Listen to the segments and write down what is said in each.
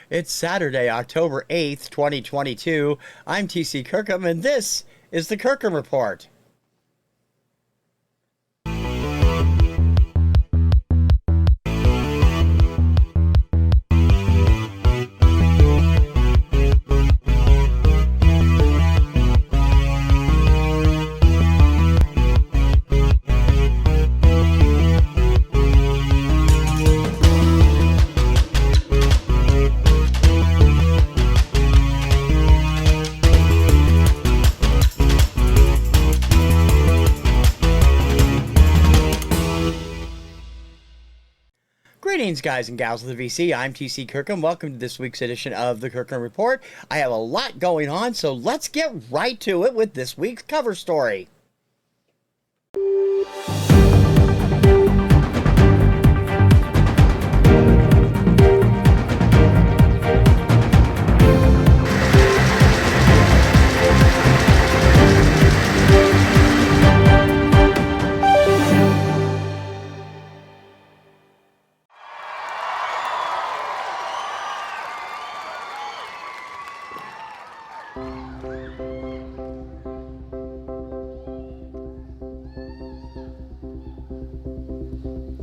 It's Saturday, October 8th, 2022. I'm TC Kirkham, and this is the Kirkham Report. Greetings, guys and gals of the VC. I'm TC Kirkham. Welcome to this week's edition of the Kirkham Report. I have a lot going on, so let's get right to it with this week's cover story.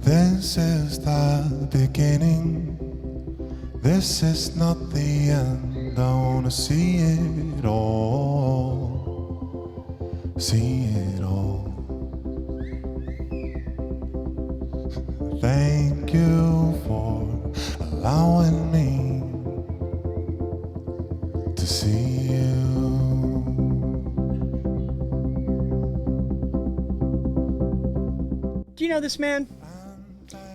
This is the beginning. This is not the end. I wanna see it all. See it all. Thank you for allowing me to see you. Do you know this man?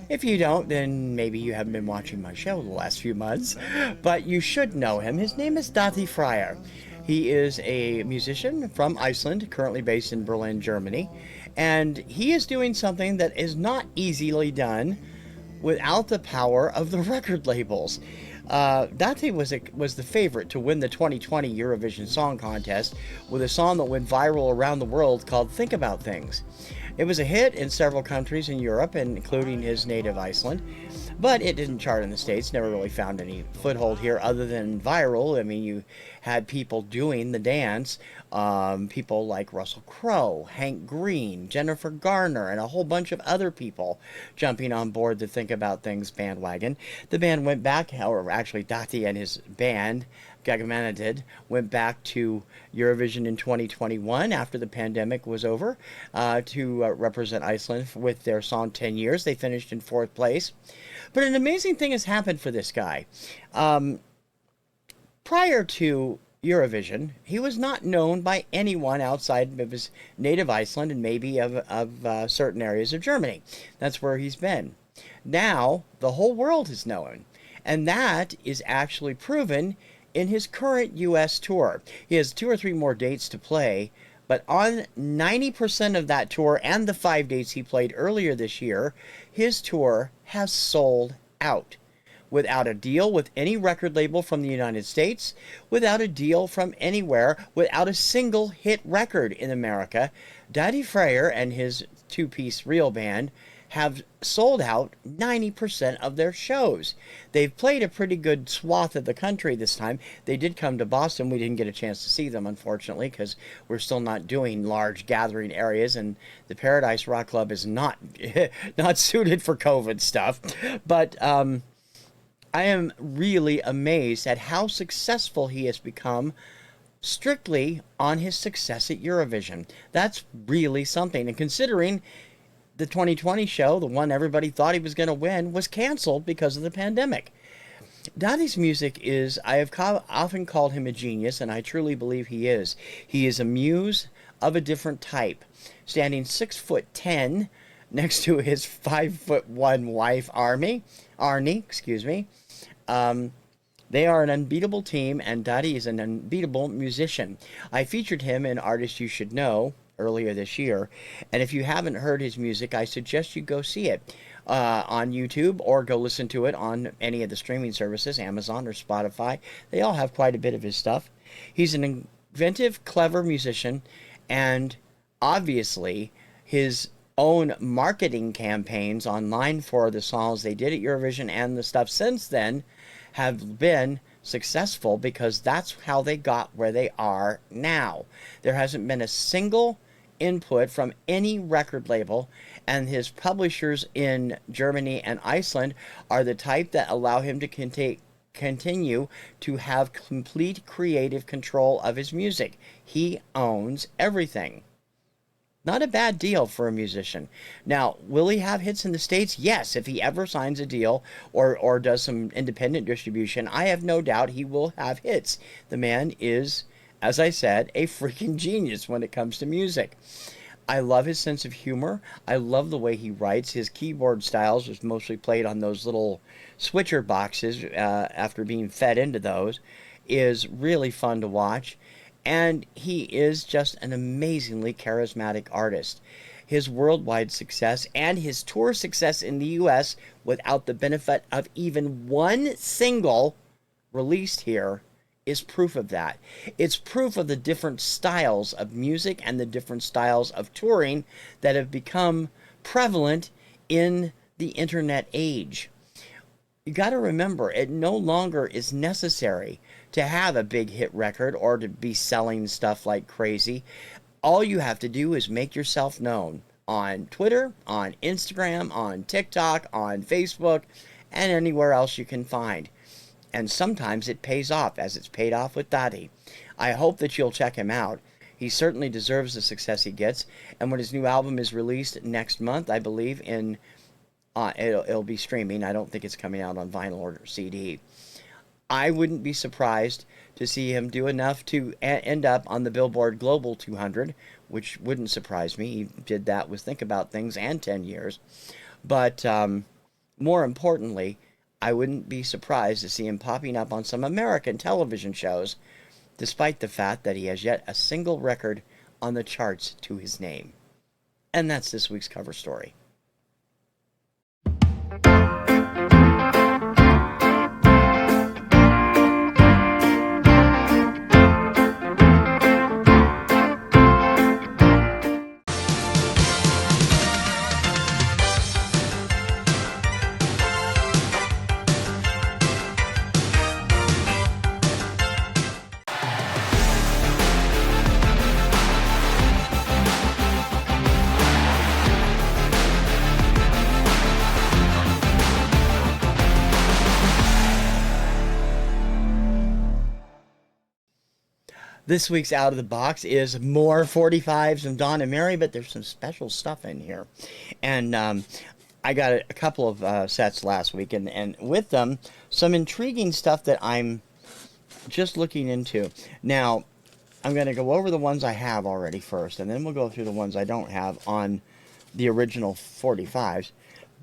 If you don't, then maybe you haven't been watching my show the last few months, but you should know him. His name is Dadi Freyr. He is a musician from Iceland, currently based in Berlin, Germany, and he is doing something that is not easily done without the power of the record labels. Dadi was the favorite to win the 2020 Eurovision Song Contest with a song that went viral around the world called Think About Things. It was a hit in several countries in Europe, including his native Iceland, but it didn't chart in the States, never really found any foothold here other than viral. I mean, you had people doing the dance, people like Russell Crowe, Hank Green, Jennifer Garner, and a whole bunch of other people jumping on board the Think About Things bandwagon. The band went back, or actually Dadi and his band, Gagamanadid, went back to Eurovision in 2021 after the pandemic was over to represent Iceland with their song 10 Years. They finished in 4th place. But an amazing thing has happened for this guy. Prior to Eurovision, he was not known by anyone outside of his native Iceland and maybe of certain areas of Germany. That's where he's been. Now, the whole world has known him. And that is actually proven in his current U.S. tour. He has 2 or 3 more dates to play, but on 90% of that tour and the 5 dates he played earlier this year, his tour has sold out. Without a deal with any record label from the United States, without a deal from anywhere, without a single hit record in America, Dadi Freyr and his 2-piece real band have sold out 90% of their shows. They've played a pretty good swath of the country this time. They did come to Boston. We didn't get a chance to see them, unfortunately, because we're still not doing large gathering areas, and the Paradise Rock Club is not not suited for COVID stuff. But I am really amazed at how successful he has become strictly on his success at Eurovision. That's really something. And considering the 2020 show, the one everybody thought he was going to win, was canceled because of the pandemic. Dadi's music is, I have often called him a genius, and I truly believe he is. He is a muse of a different type, standing 6'10" next to his 5'1" wife, Arnie. They are an unbeatable team, and Dadi is an unbeatable musician. I featured him in Artists You Should Know earlier this year, and if you haven't heard his music, I suggest you go see it on YouTube or go listen to it on any of the streaming services, Amazon or Spotify. They all have quite a bit of his stuff. He's an inventive, clever musician, and obviously his own marketing campaigns online for the songs they did at Eurovision and the stuff since then have been successful because that's how they got where they are now. There hasn't been a single input from any record label, and his publishers in Germany and Iceland are the type that allow him to continue to have complete creative control of his music. He owns everything. Not a bad deal for a musician. Now, will he have hits in the States? Yes, if he ever signs a deal or does some independent distribution, I have no doubt he will have hits. The man is, as I said, a freaking genius when it comes to music. I love his sense of humor. I love the way he writes. His keyboard styles was mostly played on those little switcher boxes after being fed into those. Is really fun to watch. And he is just an amazingly charismatic artist. His worldwide success and his tour success in the US without the benefit of even one single released here is proof of that. It's proof of the different styles of music and the different styles of touring that have become prevalent in the internet age. You got to remember, it no longer is necessary to have a big hit record or to be selling stuff like crazy. All you have to do is make yourself known on Twitter, on Instagram, on TikTok, on Facebook, and anywhere else you can find. And sometimes it pays off, as it's paid off with Dadi. I hope that you'll check him out. He certainly deserves the success he gets. And when his new album is released next month, I believe it'll be streaming. I don't think it's coming out on vinyl or CD. I wouldn't be surprised to see him do enough to end up on the Billboard Global 200, which wouldn't surprise me. He did that with Think About Things and 10 Years. But more importantly, I wouldn't be surprised to see him popping up on some American television shows, despite the fact that he has yet a single record on the charts to his name. And that's this week's cover story. This week's Out of the Box is more 45s from Don and Mary, but there's some special stuff in here. And I got a couple of sets last week, and with them, some intriguing stuff that I'm just looking into. Now, I'm going to go over the ones I have already first, and then we'll go through the ones I don't have on the original 45s.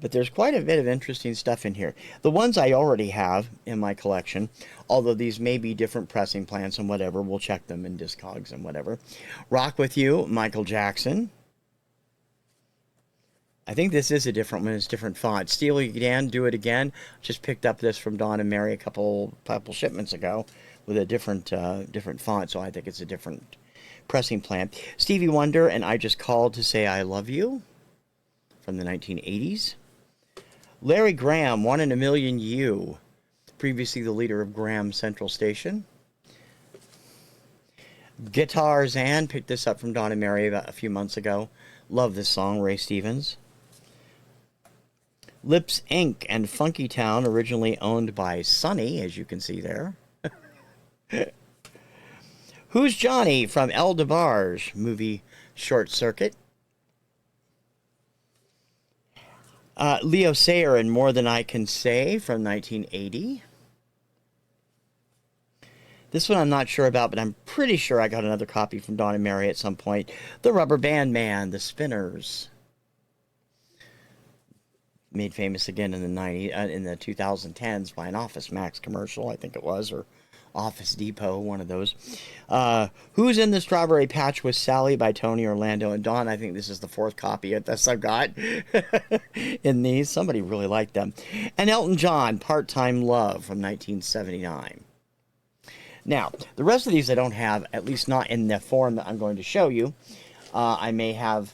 But there's quite a bit of interesting stuff in here. The ones I already have in my collection, although these may be different pressing plants and whatever, we'll check them in Discogs and whatever. Rock With You, Michael Jackson. I think this is a different one. It's different font. Steely Dan, Do It Again. Just picked up this from Don and Mary a couple shipments ago with a different font, so I think it's a different pressing plant. Stevie Wonder and I Just Called to Say I Love You from the 1980s. Larry Graham, One in a Million You, previously the leader of Graham Central Station. Guitars and picked this up from Don and Mary about a few months ago. Love this song, Ray Stevens. Lips Inc. and Funky Town, originally owned by Sonny, as you can see there. Who's Johnny from El DeBarge, movie Short Circuit. Leo Sayer and More Than I Can Say from 1980. This one I'm not sure about, but I'm pretty sure I got another copy from Don and Mary at some point. The Rubber Band Man, The Spinners. Made famous again in the 2010s by an Office Max commercial, I think it was, or Office Depot, one of those. Who's in the Strawberry Patch with Sally by Tony Orlando and Dawn. I think this is the fourth copy of this I've got in these. Somebody really liked them. And Elton John, Part-Time Love from 1979. Now, the rest of these I don't have, at least not in the form that I'm going to show you. I may have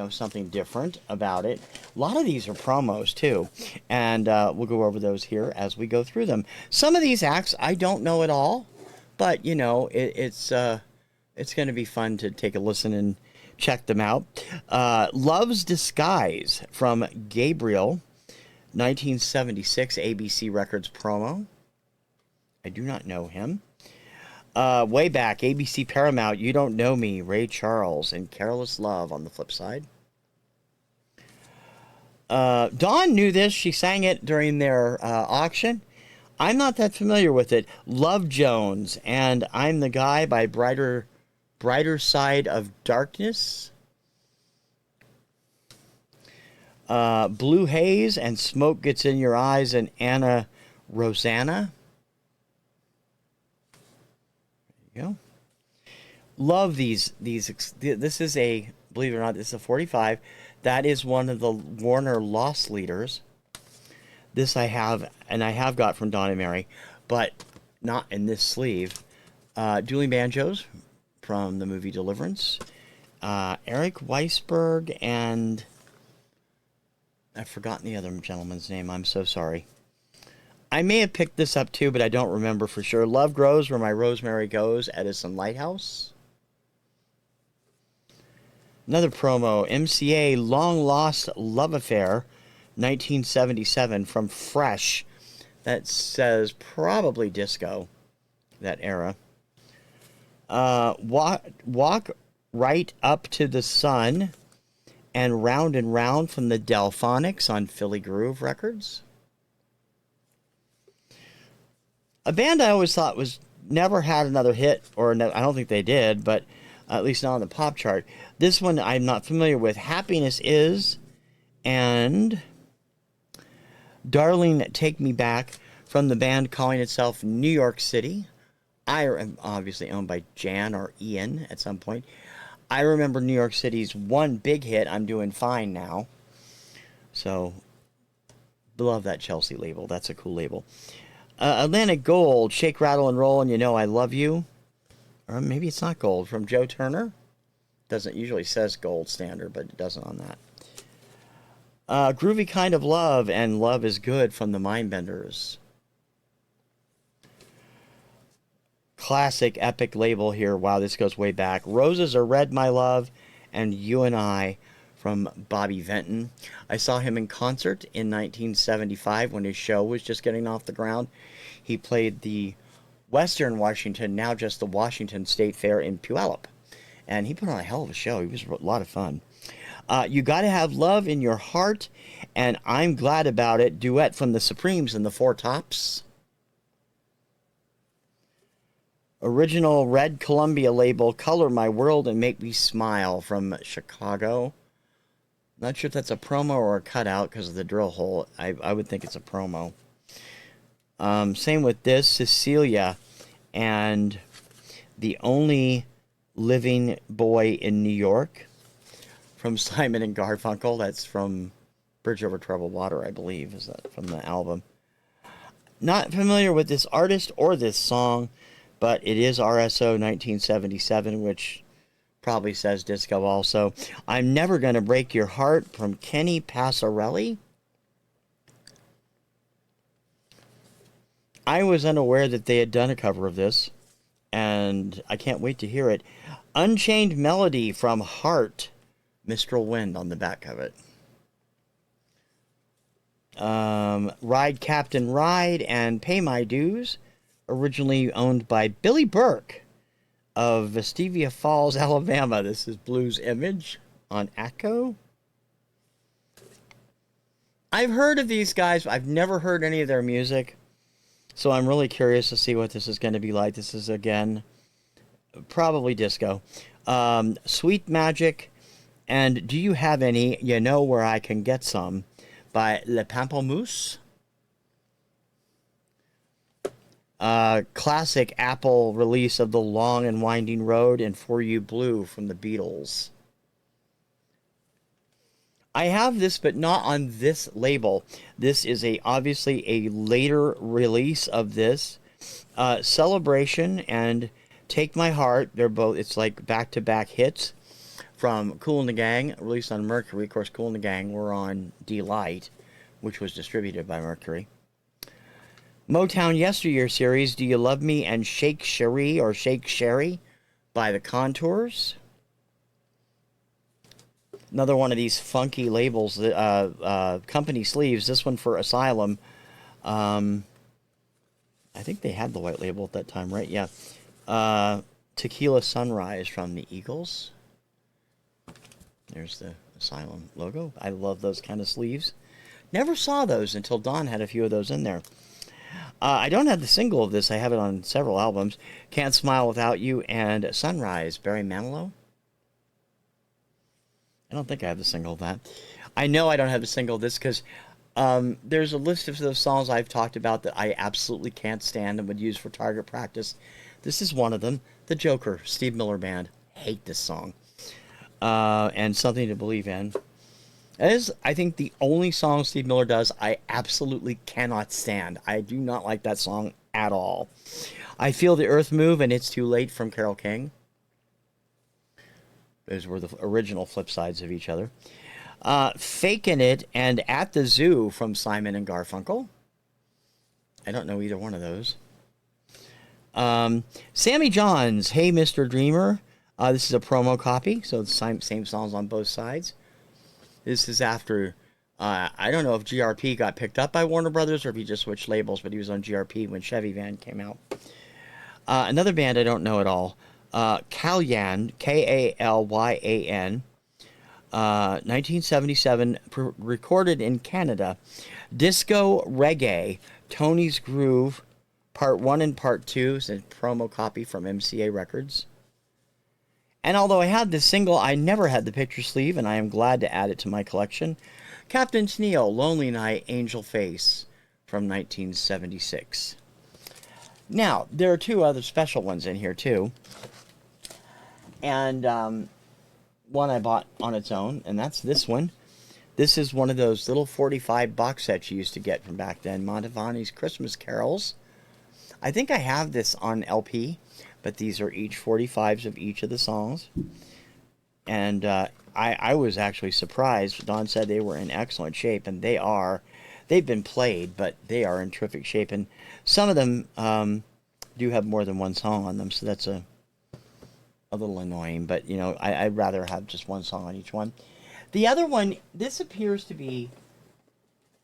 something different about it. A lot of these are promos too, and we'll go over those here as we go through them. Some of these acts I don't know at all, but it's going to be fun to take a listen and check them out. Love's Disguise from Gabriel, 1976 ABC Records promo. I do not know him. Way back, ABC Paramount, You Don't Know Me, Ray Charles, and Careless Love on the flip side. Dawn knew this. She sang it during their auction. I'm not that familiar with it. Love Jones and I'm the Guy by Brighter Side of Darkness. Blue Haze and Smoke Gets in Your Eyes and Anna Rosanna. Go. Love these. This is a, believe it or not, this is a 45. That is one of the Warner Lost Leaders. This I have, and I have got from Dawn and Mary, but not in this sleeve. Dueling Banjos from the movie Deliverance. Eric Weisberg and I've forgotten the other gentleman's name. I'm so sorry. I may have picked this up too, but I don't remember for sure. Love Grows Where My Rosemary Goes, Edison Lighthouse. Another promo, MCA Long Lost Love Affair, 1977 from Fresh. That says probably disco, that era. Walk Right Up to the Sun and Round from the Delphonics on Philly Groove Records. A band I always thought was never had another hit, or no, I don't think they did, but at least not on the pop chart. This one I'm not familiar with. Happiness Is and Darling Take Me Back from the band calling itself New York City. I am obviously owned by Jan or Ian at some point. I remember New York City's one big hit, I'm Doing Fine Now. So, love that Chelsea label. That's a cool label. Atlantic Gold, Shake, Rattle, and Roll, and You Know I Love You. Or maybe it's not Gold, from Joe Turner. Doesn't usually says Gold Standard, but it doesn't on that. Groovy Kind of Love and Love is Good from the Mindbenders. Classic epic label here. Wow, this goes way back. Roses Are Red, My Love, and You and I from Bobby Vinton. I saw him in concert in 1975 when his show was just getting off the ground. He played the Western Washington, now just the Washington State Fair in Puyallup. And he put on a hell of a show. He was a lot of fun. You Gotta Have Love in Your Heart and I'm Glad About It, duet from the Supremes and the Four Tops. Original Red Columbia label, Color My World and Make Me Smile from Chicago. Not sure if that's a promo or a cutout because of the drill hole. I would think it's a promo. Same with this, Cecilia and The Only Living Boy in New York from Simon and Garfunkel. That's from Bridge Over Troubled Water, I believe, is that from the album. Not familiar with this artist or this song, but it is RSO 1977, which probably says disco also. I'm Never Gonna Break Your Heart from Kenny Passarelli. I was unaware that they had done a cover of this, and I can't wait to hear it. Unchained Melody from Heart, Mistral Wind on the back of it. Ride Captain Ride and Pay My Dues, originally owned by Billy Burke of Vestavia Falls, Alabama. This is Blues Image on Atco. I've heard of these guys. I've never heard any of their music, so I'm really curious to see what this is going to be like. This is, again, probably disco. Sweet Magic and Do You Have Any, You Know Where I Can Get Some by Le Pamplemousse. Classic Apple release of The Long and Winding Road and For You Blue from the Beatles. I have this, but not on this label. This is obviously a later release of this. Celebration and Take My Heart, they're both, it's like back-to-back hits from Kool and the Gang, released on Mercury. Of course, Kool and the Gang were on Delight, which was distributed by Mercury. Motown Yesteryear series, Do You Love Me and Shake Cherie or Shake Sherry by the Contours. Another one of these funky labels, company sleeves. This one for Asylum. I think they had the white label at that time, right? Yeah. Tequila Sunrise from the Eagles. There's the Asylum logo. I love those kind of sleeves. Never saw those until Don had a few of those in there. I don't have the single of this. I have it on several albums. Can't Smile Without You and Sunrise, Barry Manilow. I don't think I have the single of that. I know I don't have the single of this because there's a list of those songs I've talked about that I absolutely can't stand and would use for target practice. This is one of them. The Joker, Steve Miller Band. Hate this song. And Something to Believe In. That is, I think, the only song Steve Miller does I absolutely cannot stand. I do not like that song at all. I Feel the Earth Move and It's Too Late from Carole King. Those were the original flip sides of each other. Fakin' It and At the Zoo from Simon and Garfunkel. I don't know either one of those. Sammy Johns, Hey Mr. Dreamer. This is a promo copy, so the same songs on both sides. This is after, I don't know if GRP got picked up by Warner Brothers or if he just switched labels, but he was on GRP when Chevy Van came out. Another band I don't know at all, Kalyan, Kalyan, 1977, recorded in Canada. Disco Reggae, Tony's Groove, Part 1 and Part 2, is a promo copy from MCA Records. And although I had this single, I never had the picture sleeve, and I am glad to add it to my collection. Captain Tennille, Lonely Night, Angel Face from 1976. Now, there are two other special ones in here, too. And one I bought on its own, and that's this one. This is one of those little 45 box sets you used to get from back then, Montevani's Christmas Carols. I think I have this on LP. But these are each 45s of each of the songs. And I was actually surprised. Don said they were in excellent shape, and they are. They've been played, but they are in terrific shape. And some of them do have more than one song on them, so that's a little annoying. But, you know, I'd rather have just one song on each one. The other one, this appears to be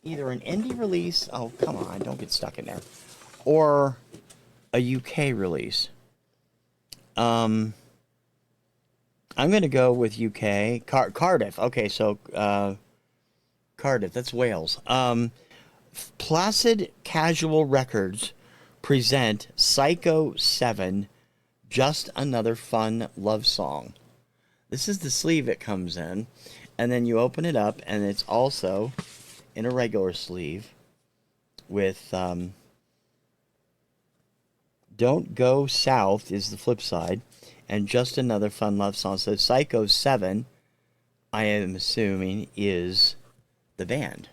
either an indie release. Oh, come on, don't get stuck in there. Or a UK release. I'm going to go with UK. Cardiff. Okay, so Cardiff, that's Wales. Placid Casual Records present Psycho 7, Just Another Fun Love Song. This is the sleeve it comes in, and then you open it up, and it's also in a regular sleeve with... Don't Go South is the flip side, and Just Another Fun Love Song. So Psycho 7, I am assuming, is the band.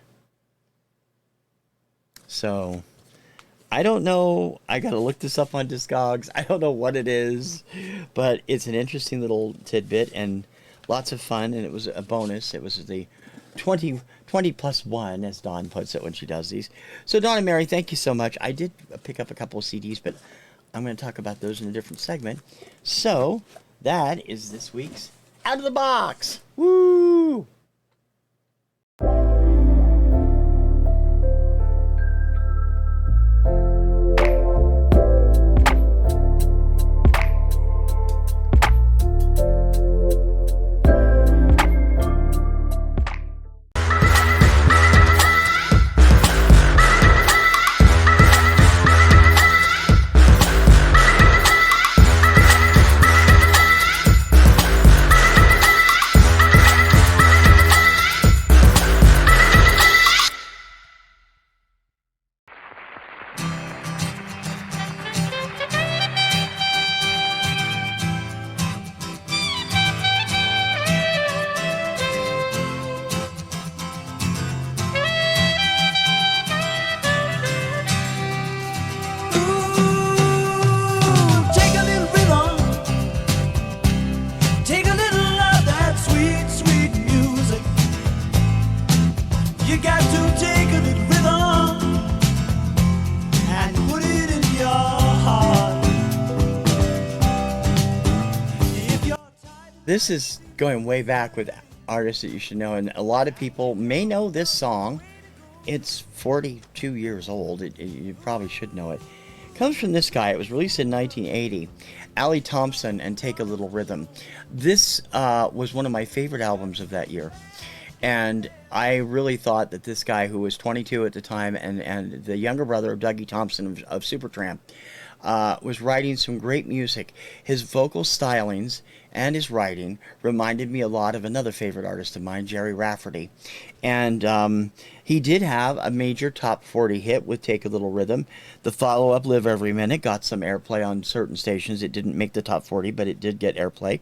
So, I don't know. I got to look this up on Discogs. I don't know what it is, but it's an interesting little tidbit and lots of fun, and it was a bonus. It was the 20 plus 1, as Dawn puts it when she does these. So, Dawn and Mary, thank you so much. I did pick up a couple of CDs, but I'm going to talk about those in a different segment. So, that is this week's Out of the Box. Woo! You got to take a little rhythm and put it in your heart. If you're tired, This is going way back with artists that you should know, and a lot of people may know this song. It's 42 years old. You probably should know it. It comes from this guy. It was released in 1980. Thomson and Take a Little Rhythm. This was one of my favorite albums of that year. And I really thought that this guy, who was 22 at the time, and the younger brother of Dougie Thomson of Supertramp, was writing some great music. His vocal stylings and his writing reminded me a lot of another favorite artist of mine, Jerry Rafferty. And he did have a major top 40 hit with Take a Little Rhythm. The follow-up, Live Every Minute, got some airplay on certain stations. It didn't make the top 40, but it did get airplay.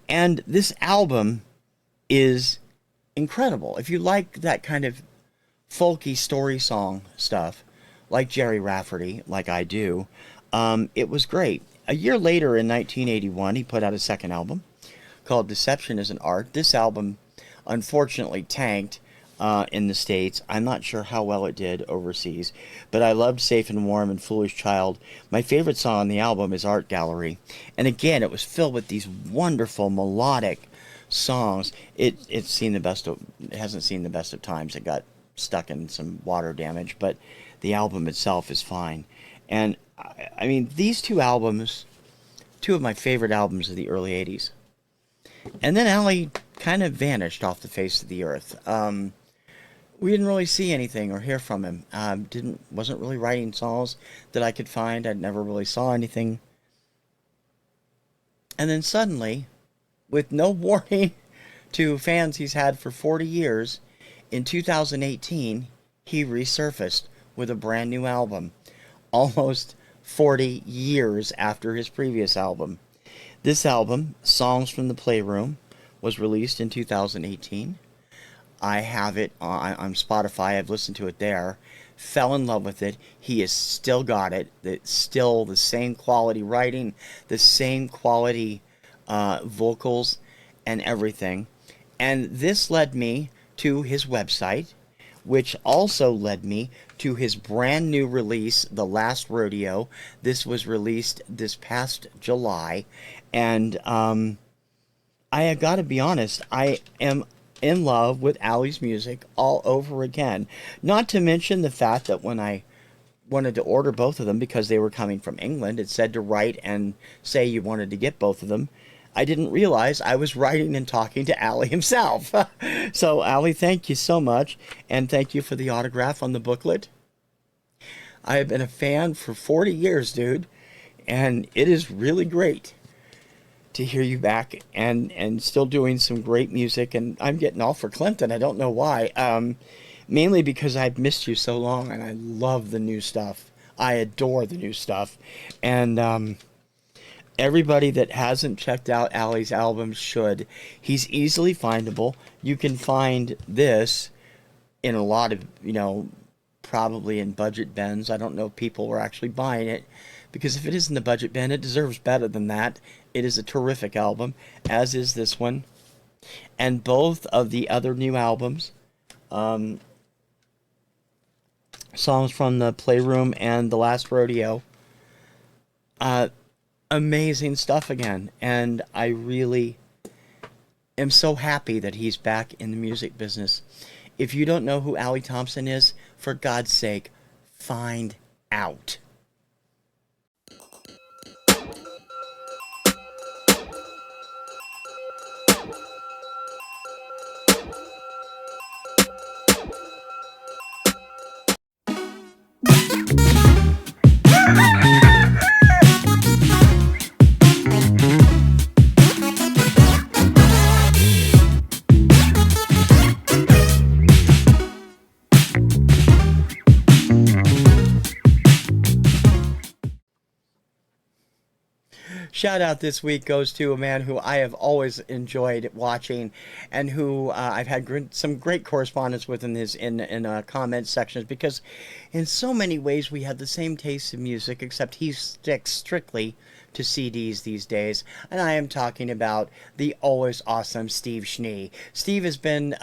And this album is incredible. If you like that kind of folky story song stuff, like Jerry Rafferty, like I do, it was great. A year later, in 1981, he put out a second album called Deception is an Art. This album, unfortunately, tanked in the States. I'm not sure how well it did overseas, but I loved Safe and Warm and Foolish Child. My favorite song on the album is Art Gallery. And again, it was filled with these wonderful melodic songs. It hasn't seen the best of times. It got stuck in some water damage, but the album itself is fine. And I mean, these two albums, two of my favorite albums of the early 80s. And then Ali kind of vanished off the face of the earth. We didn't really see anything or hear from him. Wasn't really writing songs that I could find. I never really saw anything. And then suddenly, with no warning to fans he's had for 40 years, in 2018, he resurfaced with a brand new album, almost 40 years after his previous album. This album, Songs from the Playroom, was released in 2018. I have it on Spotify. I've listened to it there. Fell in love with it. He has still got it. It's still the same quality writing, the same quality vocals and everything. And this led me to his website, which also led me to his brand new release, The Last Rodeo. This was released this past July. And I have got to be honest, I am in love with Ali's music all over again. Not to mention the fact that when I wanted to order both of them, because they were coming from England, it said to write and say you wanted to get both of them. I didn't realize I was writing and talking to Ali himself. So, Ali, thank you so much, and thank you for the autograph on the booklet. I have been a fan for 40 years, dude, and it is really great to hear you back and still doing some great music. And I'm getting all for Clinton. I don't know why. Mainly because I've missed you so long, and I love the new stuff. I adore the new stuff. And everybody that hasn't checked out Ali's albums should. He's easily findable. You can find this in a lot of, probably in budget bins. I don't know if people are actually buying it, because if it is in the budget bin, it deserves better than that. It is a terrific album, as is this one. And both of the other new albums, Songs from the Playroom and The Last Rodeo, amazing stuff again. And I really am so happy that he's back in the music business. If you don't know who Ali Thomson is, for God's sake, find out. Shout out this week goes to a man who I have always enjoyed watching, and who I've had some great correspondence with in comment sections, because in so many ways we have the same taste in music, except he sticks strictly to CDs these days. And I am talking about the always awesome Steve Schnee. Steve has been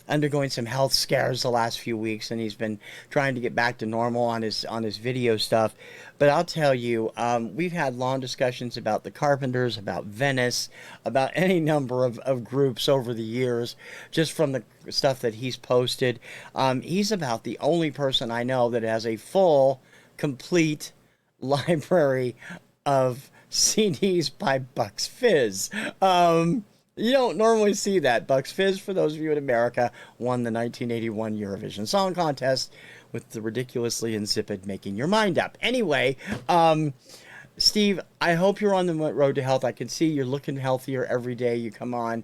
undergoing some health scares the last few weeks, and he's been trying to get back to normal on his video stuff. But I'll tell you, we've had long discussions about the Carpenters, about Venice, about any number of groups over the years, just from the stuff that he's posted. He's about the only person I know that has a full, complete library of CDs by Bucks Fizz. You don't normally see that. Bucks Fizz, for those of you in America, won the 1981 Eurovision Song Contest with the ridiculously insipid Making Your Mind Up. Anyway, Steve, I hope you're on the road to health. I can see you're looking healthier every day you come on.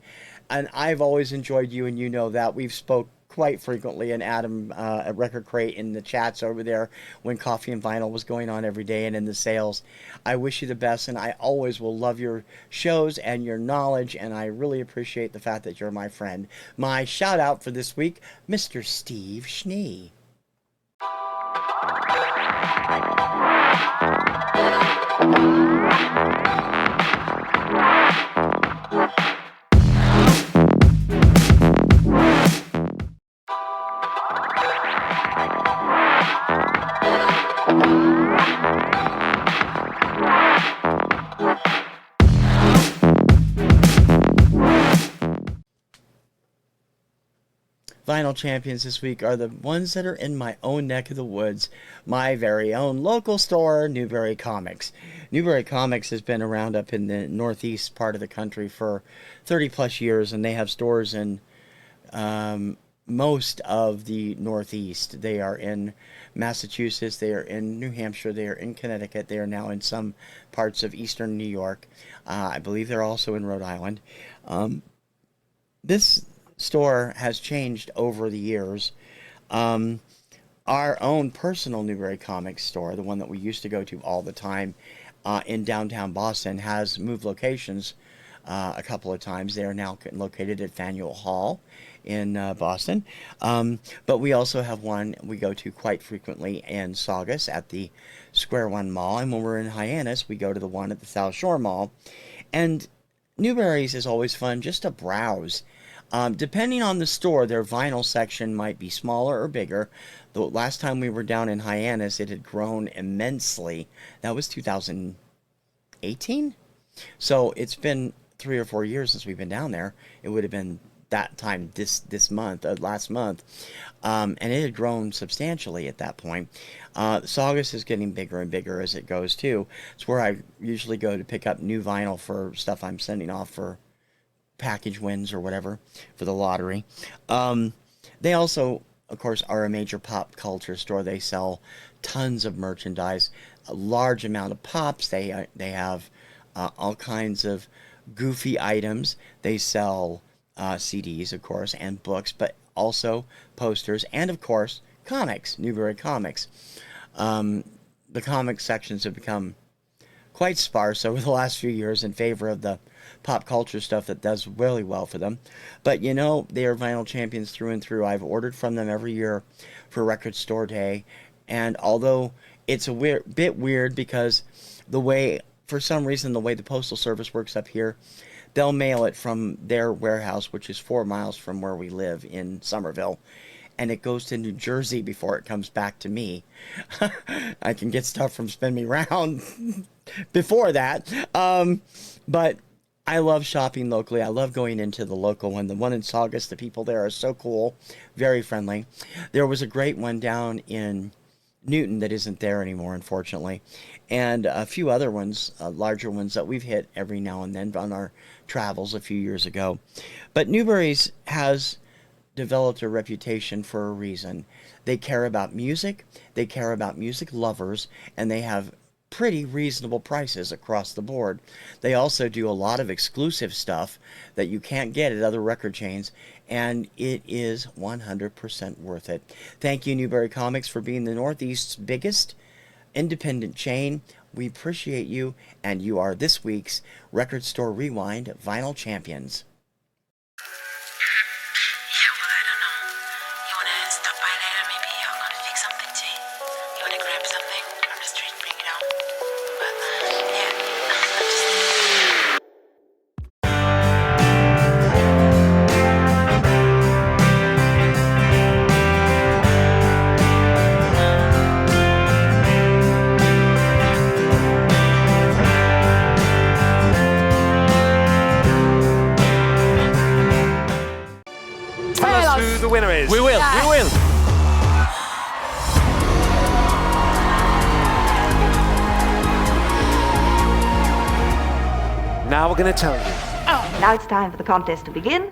And I've always enjoyed you, and you know that. We've spoke quite frequently, and Adam at Record Crate in the chats over there when Coffee and Vinyl was going on every day, and in the sales. I wish you the best, and I always will love your shows and your knowledge, and I really appreciate the fact that you're my friend. My shout out for this week, Mr. Steve Schnee. Vinyl champions this week are the ones that are in my own neck of the woods, my very own local store, Newbury Comics. Newbury Comics has been around up in the northeast part of the country for 30 plus years, and they have stores in most of the northeast. They are in Massachusetts, they are in New Hampshire, they are in Connecticut, they are now in some parts of eastern New York. I believe they're also in Rhode Island. This store has changed over the years. Our own personal Newbury Comics store, the one that we used to go to all the time in downtown Boston, has moved locations a couple of times. They are now located at Faneuil Hall in Boston. But we also have one we go to quite frequently in Saugus at the Square One Mall. And when we're in Hyannis, we go to the one at the South Shore Mall. And Newbury's is always fun just to browse. Depending on the store, their vinyl section might be smaller or bigger. The last time we were down in Hyannis, it had grown immensely. That was 2018? So it's been 3 or 4 years since we've been down there. It would have been that time this month, last month. And it had grown substantially at that point. Saugus is getting bigger and bigger as it goes, too. It's where I usually go to pick up new vinyl for stuff I'm sending off for package wins or whatever for the lottery. They also, of course, are a major pop culture store. They sell tons of merchandise, a large amount of pops. They have all kinds of goofy items. They sell CDs, of course, and books, but also posters and, of course, comics, Newbury Comics. The comic sections have become quite sparse over the last few years in favor of the pop culture stuff that does really well for them. But you know, they are vinyl champions through and through. I've ordered from them every year for Record Store Day, and although it's a bit weird because for some reason the way the postal service works up here, they'll mail it from their warehouse, which is 4 miles from where we live in Somerville, and it goes to New Jersey before it comes back to me. I can get stuff from Spin Me Round before that. But I love shopping locally. I love going into the local one. The one in Saugus, the people there are so cool, very friendly. There was a great one down in Newton that isn't there anymore, unfortunately. And a few other ones, larger ones that we've hit every now and then on our travels a few years ago. But Newbury's has developed a reputation for a reason. They care about music, they care about music lovers, and they have pretty reasonable prices across the board. They also do a lot of exclusive stuff that you can't get at other record chains, and it is 100% worth it. Thank you, Newbury Comics, for being the Northeast's biggest independent chain. We appreciate you, and you are this week's Record Store Rewind Vinyl Champions. now we're going to tell you. Now it's time for the contest to begin.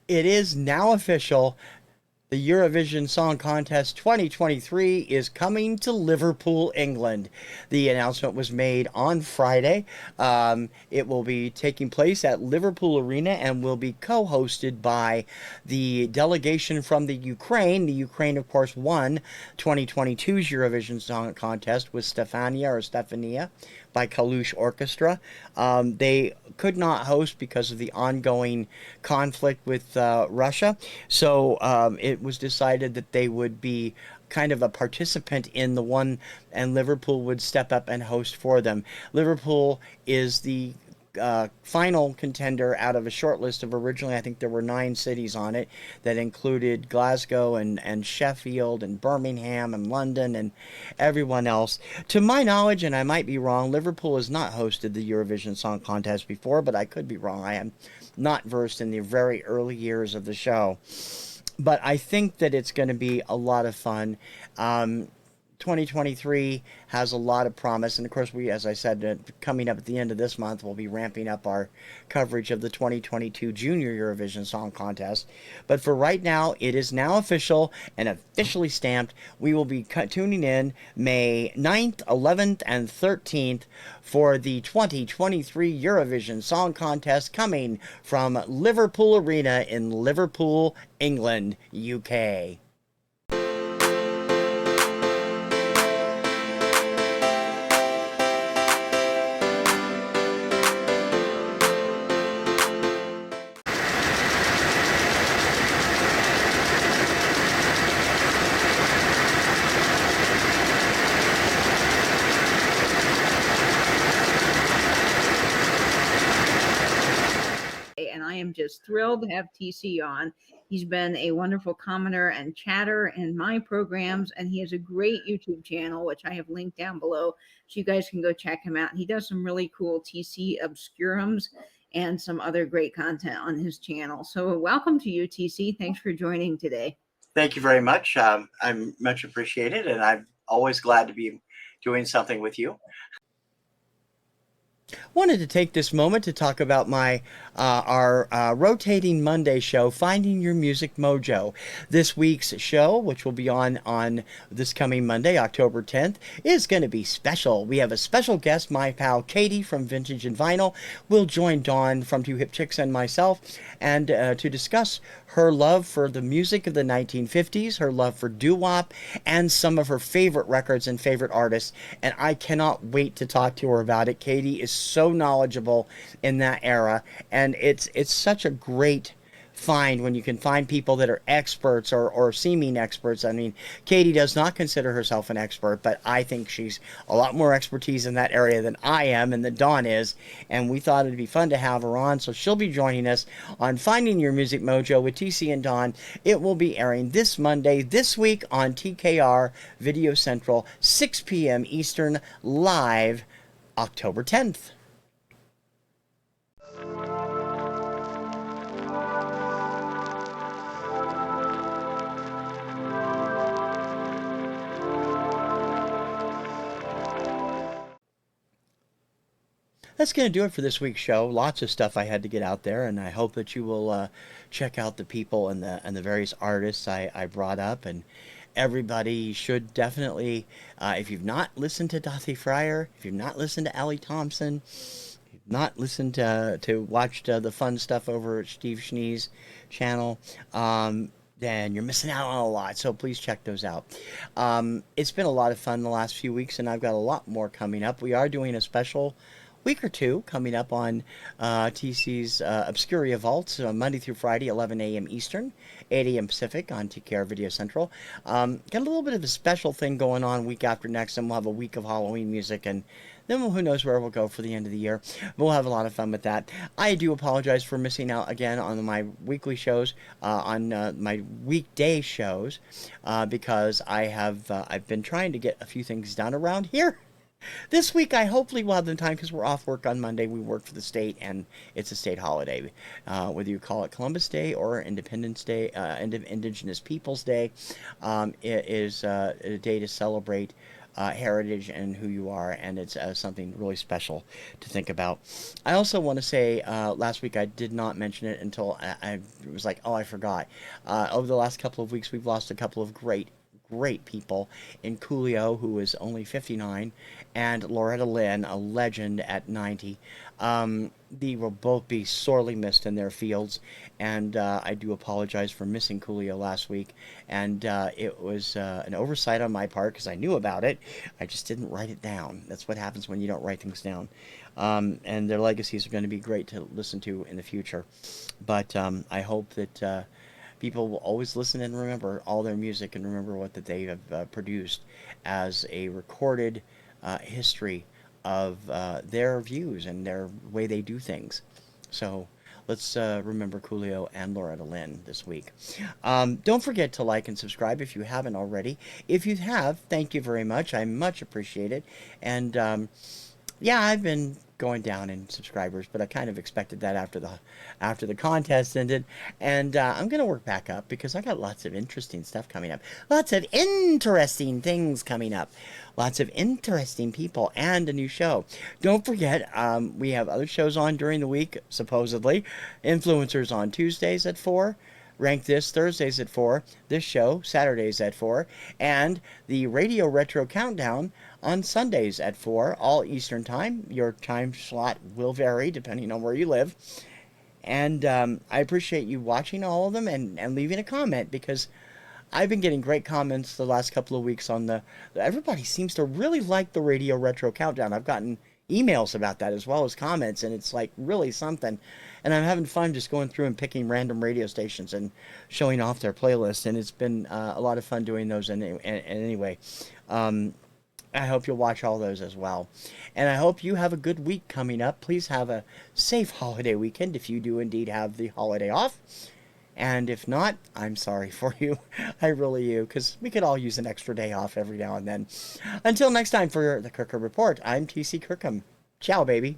It is now official. The Eurovision Song Contest 2023 is coming to Liverpool, England. The announcement was made on Friday. It will be taking place at Liverpool Arena and will be co-hosted by the delegation from the Ukraine. The Ukraine, of course, won 2022's Eurovision Song Contest with Stefania by Kalush Orchestra. They could not host because of the ongoing conflict with Russia. So it was decided that they would be kind of a participant in the one, and Liverpool would step up and host for them. Liverpool is the final contender out of a short list of originally, I think there were 9 cities on it that included Glasgow and Sheffield and Birmingham and London and everyone else. To my knowledge, and I might be wrong, Liverpool has not hosted the Eurovision Song Contest before, but I could be wrong. I am not versed in the very early years of the show. But I think that it's going to be a lot of fun. 2023 has a lot of promise, and of course we, as I said, coming up at the end of this month, we'll be ramping up our coverage of the 2022 Junior Eurovision Song Contest. But for right now, it is now official and officially stamped. We will be tuning in May 9th, 11th, and 13th for the 2023 Eurovision Song Contest coming from Liverpool Arena in Liverpool, England, UK. And I am just thrilled to have TC on. He's been a wonderful commenter and chatter in my programs, and he has a great YouTube channel, which I have linked down below, so you guys can go check him out. He does some really cool TC Obscurums and some other great content on his channel. So welcome to you, TC. Thanks for joining today. Thank you very much. I'm much appreciated, and I'm always glad to be doing something with you. Wanted to take this moment to talk about our rotating Monday show, Finding Your Music Mojo. This week's show, which will be on this coming Monday, October 10th, is going to be special. We have a special guest, my pal Katie from Vintage and Vinyl, will join Dawn from Two Hip Chicks and myself, and to discuss her love for the music of the 1950s, her love for doo-wop, and some of her favorite records and favorite artists. And I cannot wait to talk to her about it. Katie is so knowledgeable in that era, and it's such a great find when you can find people that are experts or seeming experts. I mean, Katie does not consider herself an expert, but I think she's a lot more expertise in that area than I am and that Dawn is, and we thought it'd be fun to have her on, so she'll be joining us on Finding Your Music Mojo with TC and Dawn. It will be airing this Monday, this week on TKR Video Central, 6 p.m. Eastern, live October 10th. That's going to do it for this week's show. Lots of stuff I had to get out there, and I hope that you will check out the people and the various artists I brought up. And everybody should definitely, if you've not listened to Dadi Freyr, if you've not listened to Ali Thomson, if you've not listened to watched the fun stuff over at Steve Schnee's channel, then you're missing out on a lot, so please check those out. It's been a lot of fun the last few weeks, and I've got a lot more coming up. We are doing a special week or two coming up on TC's Obscuria Vaults, Monday through Friday, 11 a.m. Eastern, 8 a.m. Pacific on TKR Video Central. Got a little bit of a special thing going on week after next, and we'll have a week of Halloween music, and then who knows where we'll go for the end of the year. But we'll have a lot of fun with that. I do apologize for missing out again on my weekly shows, on my weekday shows, because I've been trying to get a few things done around here. This week, I hopefully will have the time because we're off work on Monday. We work for the state, and it's a state holiday. Whether you call it Columbus Day or Independence Day, Indigenous Peoples Day, it is a day to celebrate heritage and who you are, and it's something really special to think about. I also want to say, last week I did not mention it until I was like, oh, I forgot. Over the last couple of weeks, we've lost a couple of great people in Coolio, who is only 59, and Loretta Lynn, a legend at 90. They will both be sorely missed in their fields, and I do apologize for missing Coolio last week, and it was an oversight on my part because I knew about it. I just didn't write it down. That's what happens when you don't write things down. And their legacies are going to be great to listen to in the future. But I hope that people will always listen and remember all their music and remember what that they have produced as a recorded history of their views and their way they do things. So let's remember Coolio and Loretta Lynn this week. Don't forget to like and subscribe if you haven't already. If you have, thank you very much. I much appreciate it. And yeah, I've been going down in subscribers, but I kind of expected that after the contest ended, and I'm gonna work back up because I got lots of interesting stuff coming up, lots of interesting things coming up, lots of interesting people, and a new show. Don't forget, we have other shows on during the week, supposedly. Influencers on Tuesdays at 4. Rank This Thursdays at 4, this show Saturdays at 4, and the Radio Retro Countdown on Sundays at 4, all Eastern Time. Your time slot will vary depending on where you live. And I appreciate you watching all of them and leaving a comment, because I've been getting great comments the last couple of weeks on everybody seems to really like the Radio Retro Countdown. I've gotten emails about that as well as comments, and it's like really something. And I'm having fun just going through and picking random radio stations and showing off their playlists, and it's been a lot of fun doing those. And anyway, I hope you'll watch all those as well. And I hope you have a good week coming up. Please have a safe holiday weekend if you do indeed have the holiday off. And if not, I'm sorry for you. I really do, because we could all use an extra day off every now and then. Until next time for the Kirkham Report, I'm TC Kirkham. Ciao, baby.